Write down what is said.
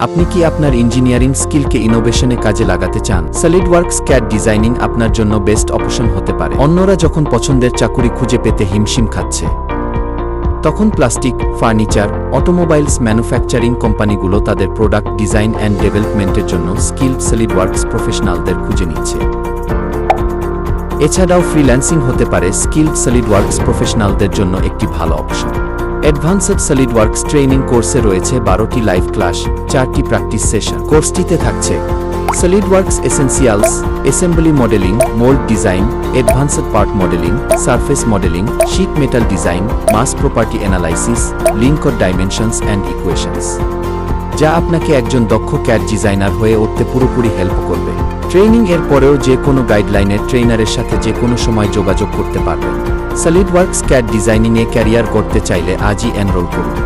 আপনি কি আপনার ইঞ্জিনিয়ারিং স্কিলকে ইনোভেশনে কাজে লাগাতে চান? সলিডওয়ার্কস ক্যাড ডিজাইনিং আপনার জন্য বেস্ট অপশন হতে পারে। অন্যরা যখন পছন্দের চাকুরি খুঁজে পেতে হিমশিম খাচ্ছে, তখন প্লাস্টিক, ফার্নিচার, অটোমোবাইলস ম্যানুফ্যাকচারিং কোম্পানিগুলো তাদের প্রোডাক্ট ডিজাইন অ্যান্ড ডেভেলপমেন্টের জন্য স্কিলড সলিডওয়ার্কস প্রফেশনালদের খুঁজে নিচ্ছে। এছাড়াও ফ্রিল্যান্সিং হতে পারে স্কিলড সলিডওয়ার্কস প্রফেশনালদের জন্য একটি ভালো অপশন। অ্যাডভান্সড সলিডওয়ার্কস ট্রেনিং কোর্সে রয়েছে 12টি লাইভ ক্লাস, 4টি প্র্যাকটিস সেশন। কোর্সটিতে থাকছে SolidWorks essentials, assembly modelling, mould design, advanced part modelling, surface modelling, sheet metal design, mass property analysis, linked dimensions and equations, যা আপনাকে একজন দক্ষ ক্যাড ডিজাইনার হয়ে উঠতে পুরোপুরি হেল্প করবে। ট্রেনিং এর পরেও যে কোনো গাইডলাইনের ট্রেনারের সাথে যে কোনো সময় যোগাযোগ করতে পারবেন। সলিডওয়ার্কস ক্যাড ডিজাইনিংয়ে ক্যারিয়ার করতে চাইলে আজই এনরোল করুন।